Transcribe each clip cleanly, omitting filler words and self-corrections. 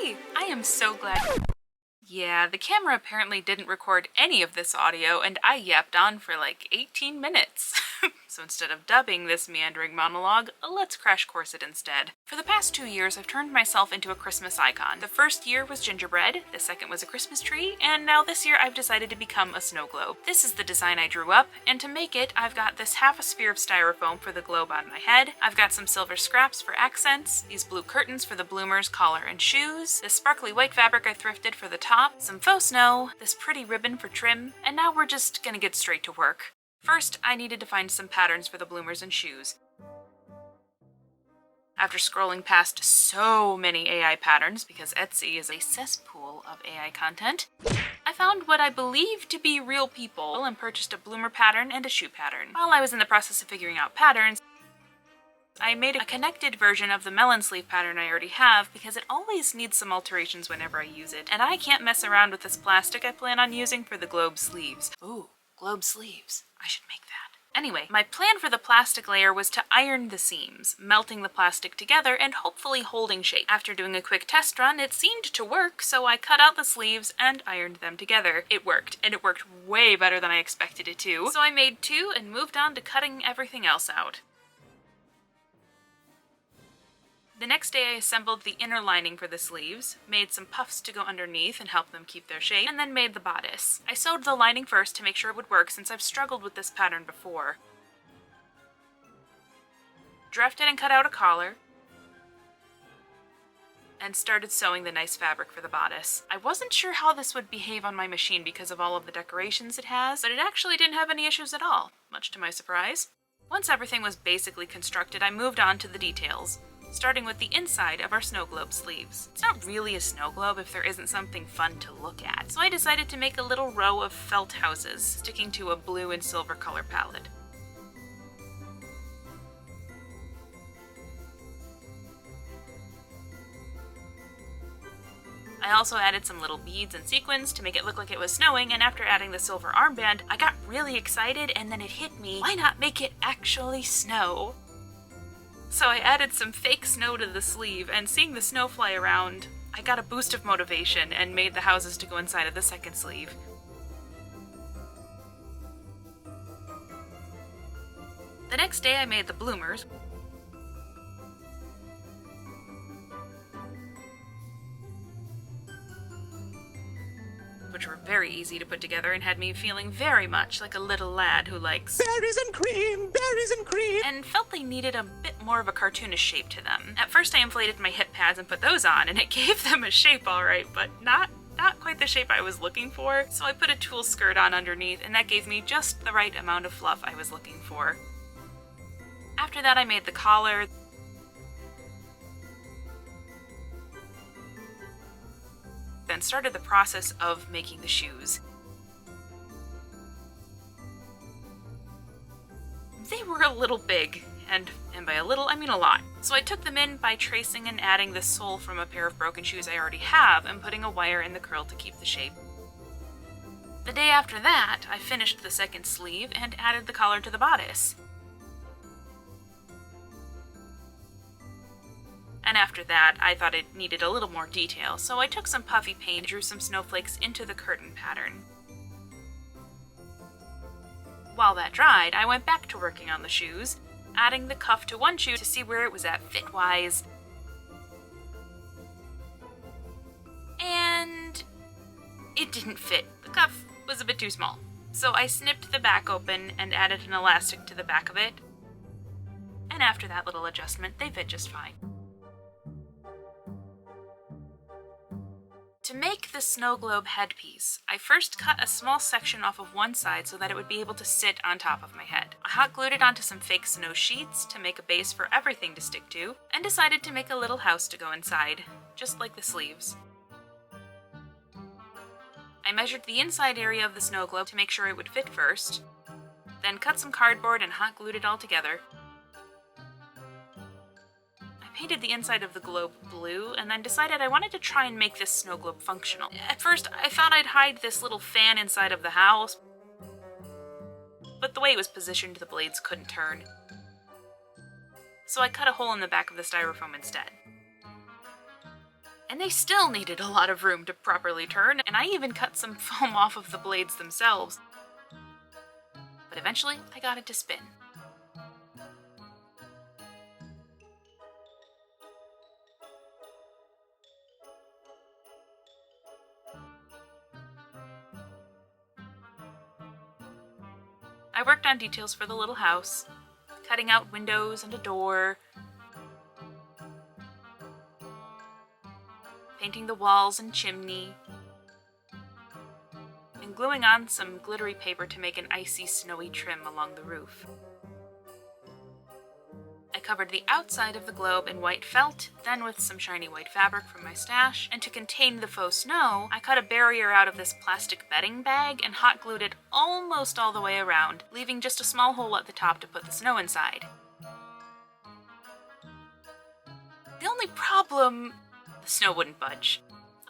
Hey, I am so glad. Yeah, the camera apparently didn't record any of this audio, and I yapped on for like 18 minutes. So instead of dubbing this meandering monologue, let's crash course it instead. For the past 2 years, I've turned myself into a Christmas icon. The first year was gingerbread, the second was a Christmas tree, and now this year I've decided to become a snow globe. This is the design I drew up, and to make it, I've got this half a sphere of styrofoam for the globe on my head, I've got some silver scraps for accents, these blue curtains for the bloomer's collar and shoes, this sparkly white fabric I thrifted for the top, some faux snow, this pretty ribbon for trim, and now we're just gonna get straight to work. First, I needed to find some patterns for the bloomers and shoes. After scrolling past so many AI patterns, because Etsy is a cesspool of AI content, I found what I believe to be real people and purchased a bloomer pattern and a shoe pattern. While I was in the process of figuring out patterns, I made a connected version of the melon sleeve pattern I already have because it always needs some alterations whenever I use it, and I can't mess around with this plastic I plan on using for the globe sleeves. Ooh, globe sleeves. I should make that. Anyway, my plan for the plastic layer was to iron the seams, melting the plastic together and hopefully holding shape. After doing a quick test run, it seemed to work, so I cut out the sleeves and ironed them together. It worked, and it worked way better than I expected it to. So I made 2 and moved on to cutting everything else out. The next day I assembled the inner lining for the sleeves, made some puffs to go underneath and help them keep their shape, and then made the bodice. I sewed the lining first to make sure it would work since I've struggled with this pattern before. Drafted and cut out a collar, and started sewing the nice fabric for the bodice. I wasn't sure how this would behave on my machine because of all of the decorations it has, but it actually didn't have any issues at all, much to my surprise. Once everything was basically constructed, I moved on to the details, starting with the inside of our snow globe sleeves. It's not really a snow globe if there isn't something fun to look at, so I decided to make a little row of felt houses, sticking to a blue and silver color palette. I also added some little beads and sequins to make it look like it was snowing, and after adding the silver armband, I got really excited and then it hit me, why not make it actually snow? So I added some fake snow to the sleeve, and seeing the snow fly around, I got a boost of motivation and made the houses to go inside of the second sleeve. The next day I made the bloomers, which were very easy to put together and had me feeling very much like a little lad who likes berries and cream, and felt they needed a bit more of a cartoonish shape to them. At first I inflated my hip pads and put those on, and it gave them a shape alright, but not quite the shape I was looking for, so I put a tulle skirt on underneath, and that gave me just the right amount of fluff I was looking for. After that I made the collar, then started the process of making the shoes. They were a little big, and by a little I mean a lot. So I took them in by tracing and adding the sole from a pair of broken shoes I already have and putting a wire in the curl to keep the shape. The day after that, I finished the second sleeve and added the collar to the bodice. And after that, I thought it needed a little more detail, so I took some puffy paint and drew some snowflakes into the curtain pattern. While that dried, I went back to working on the shoes, adding the cuff to one shoe to see where it was at fit-wise. And it didn't fit. The cuff was a bit too small. So I snipped the back open and added an elastic to the back of it. And after that little adjustment, they fit just fine. To make the snow globe headpiece, I first cut a small section off of one side so that it would be able to sit on top of my head. I hot glued it onto some fake snow sheets to make a base for everything to stick to, and decided to make a little house to go inside, just like the sleeves. I measured the inside area of the snow globe to make sure it would fit first, then cut some cardboard and hot glued it all together. Painted the inside of the globe blue, and then decided I wanted to try and make this snow globe functional. At first, I thought I'd hide this little fan inside of the house, but the way it was positioned, the blades couldn't turn. So I cut a hole in the back of the styrofoam instead. And they still needed a lot of room to properly turn, and I even cut some foam off of the blades themselves. But eventually, I got it to spin. I worked on details for the little house, cutting out windows and a door, painting the walls and chimney, and gluing on some glittery paper to make an icy, snowy trim along the roof. I covered the outside of the globe in white felt, then with some shiny white fabric from my stash, and to contain the faux snow, I cut a barrier out of this plastic bedding bag and hot glued it almost all the way around, leaving just a small hole at the top to put the snow inside. The only problem, the snow wouldn't budge.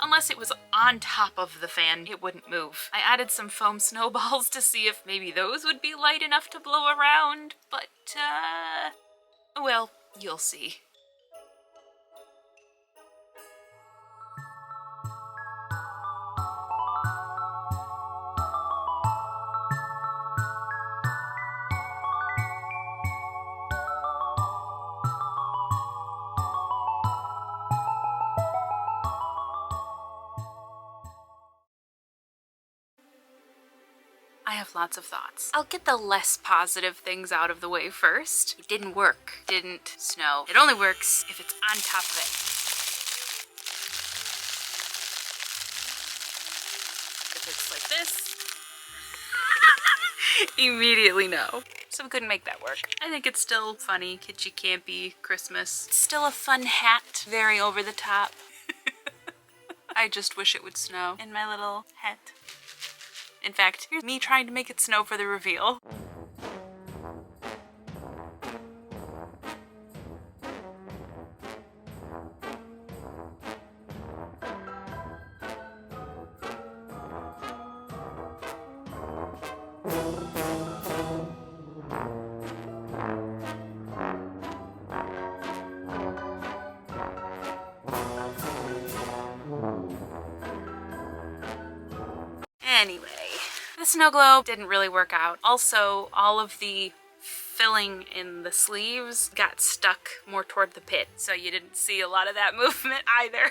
Unless it was on top of the fan, it wouldn't move. I added some foam snowballs to see if maybe those would be light enough to blow around, but, well, you'll see. I have lots of thoughts. I'll get the less positive things out of the way first. It didn't work. Didn't snow. It only works if it's on top of it. If it's like this, immediately no. So we couldn't make that work. I think it's still funny, kitschy, campy, Christmas. It's still a fun hat, very over the top. I just wish it would snow in my little hat. In fact, here's me trying to make it snow for the reveal. Anyway, the snow globe didn't really work out. Also, all of the filling in the sleeves got stuck more toward the pit, so you didn't see a lot of that movement either.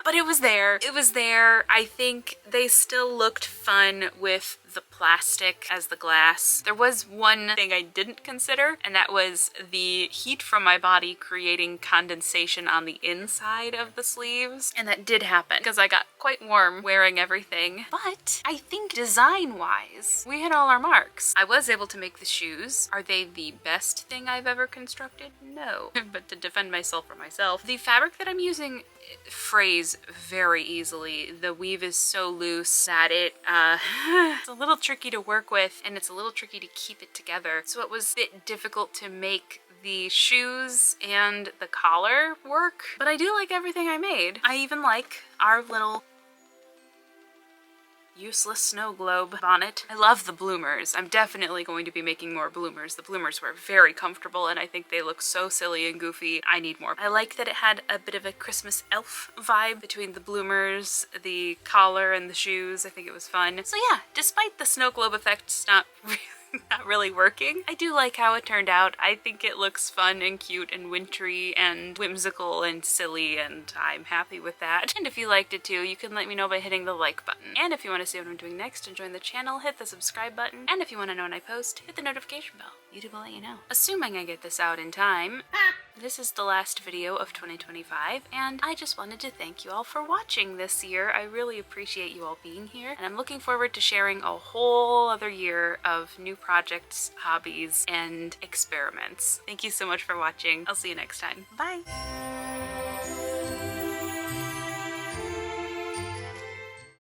But it was there. It was there. I think they still looked fun with the plastic as the glass. There was one thing I didn't consider, and that was the heat from my body creating condensation on the inside of the sleeves. And that did happen because I got quite warm wearing everything. But I think design-wise, we hit all our marks. I was able to make the shoes. Are they the best thing I've ever constructed? No. But to defend myself for myself, the fabric that I'm using frays very easily. The weave is so loose that it's a little tricky to work with, and it's a little tricky to keep it together. So it was a bit difficult to make the shoes and the collar work, but I do like everything I made. I even like our little useless snow globe bonnet. I love the bloomers. I'm definitely going to be making more bloomers. The bloomers were very comfortable and I think they look so silly and goofy. I need more. I like that it had a bit of a Christmas elf vibe between the bloomers, the collar, and the shoes. I think it was fun. So yeah, despite the snow globe effect not really working, I do like how it turned out. I think it looks fun and cute and wintry and whimsical and silly, and I'm happy with that. And if you liked it too, you can let me know by hitting the like button. And if you want to see what I'm doing next and join the channel, hit the subscribe button. And if you want to know when I post, hit the notification bell. YouTube will let you know. Assuming I get this out in time, this is the last video of 2025, and I just wanted to thank you all for watching this year. I really appreciate you all being here, and I'm looking forward to sharing a whole other year of new projects, hobbies, and experiments. Thank you so much for watching. I'll see you next time. Bye!